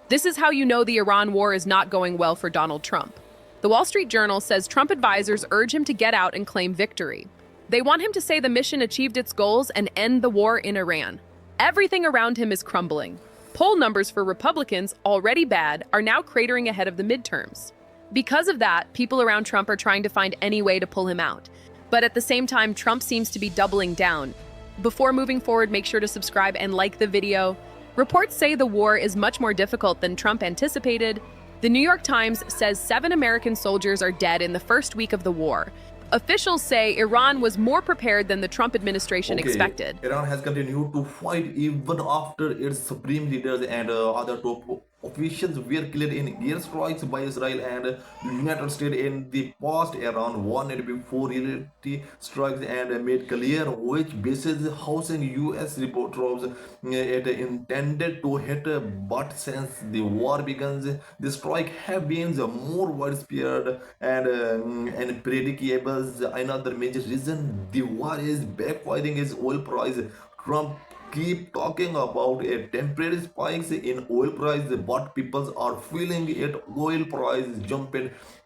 This is how you know the Iran war is not going well for Donald Trump. The Wall Street Journal says Trump advisors urge him to get out and claim victory. They want him to say the mission achieved its goals and end the war in Iran. Everything around him is crumbling. Poll numbers for Republicans, already bad, are now cratering ahead of the midterms. Because of that, people around Trump are trying to find any way to pull him out. But at the same time, Trump seems to be doubling down. Before moving forward, make sure to subscribe and like the video. Reports say the war is much more difficult than Trump anticipated. The New York Times says 7 American soldiers are dead in the first week of the war. Officials say Iran was more prepared than the Trump administration expected. Iran has continued to fight even after its supreme leaders and other top officials were killed in airstrikes by Israel and the United States in the past. Iran warned before reality strikes and made clear which bases housing US report troops it intended to hit. But since the war begins, the strike have been more widespread and predictable. Another major reason the war is backfiring is oil price. Trump keep talking about a temporary spikes in oil price, but people are feeling it. Oil price jumped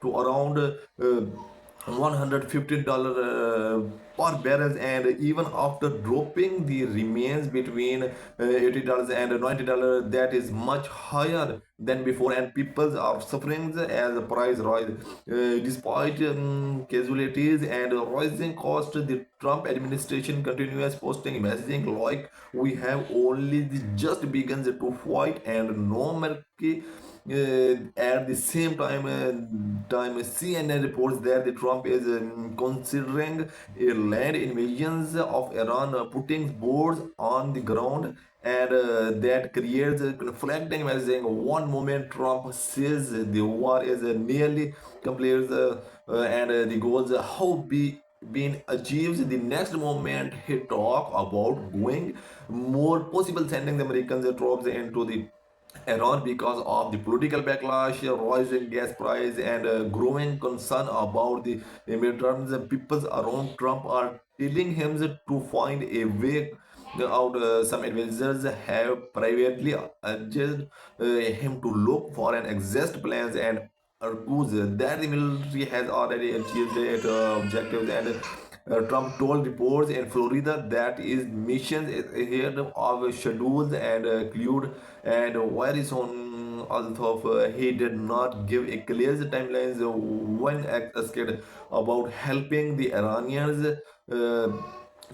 to around $150 per barrel, and even after dropping the remains between $80 and $90, that is much higher than before, and people are suffering as the price rise. Despite casualties and rising cost, the Trump administration continues posting messaging like we have only just begun to fight and no mercy. At the same time, CNN reports that the Trump is considering a land invasions of Iran, putting boards on the ground, and that creates a conflicting messaging. One moment, Trump says the war is nearly complete, and the goals how be been achieved. The next moment, he talk about going more possible sending the Americans troops into the Iran because of the political backlash, rising gas price, and growing concern about the midterms. People around Trump are telling him to find a way out. Some advisors have privately urged him to look for an exit plans and argues that the military has already achieved its objectives, and Trump told reports in Florida that his mission is ahead of schedule and cleared and very soon. Although he did not give a clear timeline when asked about helping the Iranians.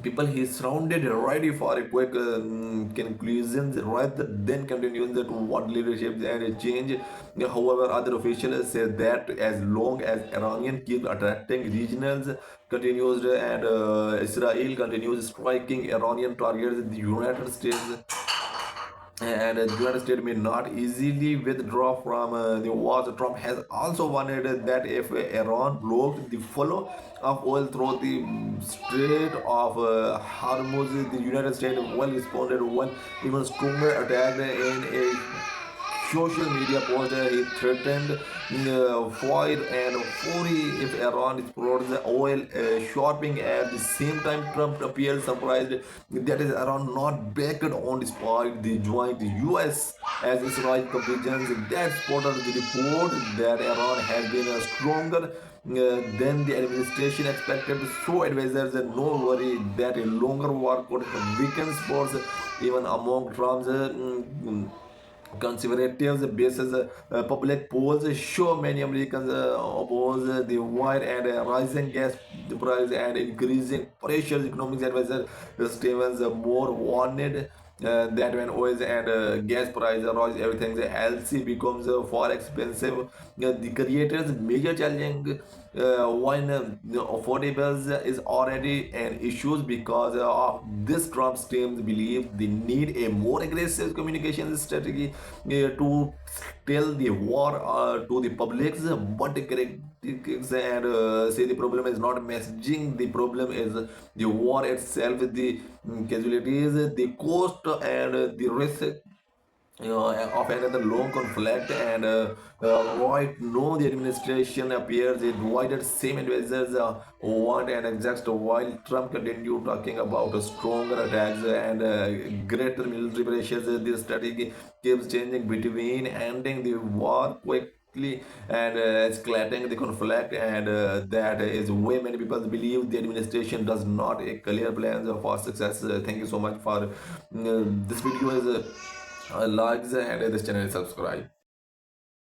People he surrounded ready for a quick conclusions rather than continuing to what leadership and change. However, other officials say that as long as Iranian keep attracting regionals continues and Israel continues striking Iranian targets, the United States and the United States may not easily withdraw from the war. Trump has also warned that if Iran blocked the flow of oil through the Strait of Hormuz, the United States will respond one even stronger attack in a social media post. He threatened void and fury if Iran explodes the oil shopping. At the same time, Trump appeared surprised that is Iran not backed on despite the joint US as Israel completions that spotted the report that Iran has been stronger than the administration expected. So advisors no worry that a longer war could weaken sports even among Trump's conservatives basis. Public polls show many Americans oppose the war, and rising gas price and increasing pressure. Economics advisor Stevens Moore warned that when oil and gas prices rise, everything else becomes far expensive. The creators major challenge when the affordables is already an issue because of this. Trump's teams believe they need a more aggressive communication strategy to tell the war to the publics, but the critics and say the problem is not messaging, the problem is the war itself, the casualties, the cost, and the risk of another long conflict and right now the administration appears divided. Same advisors want an exact while Trump continue talking about stronger attacks and greater military pressures. This strategy keeps changing between ending the war quickly and escalating the conflict, and that is why many people believe the administration does not a clear plans for success. Thank you so much for this video is likes and this channel subscribe.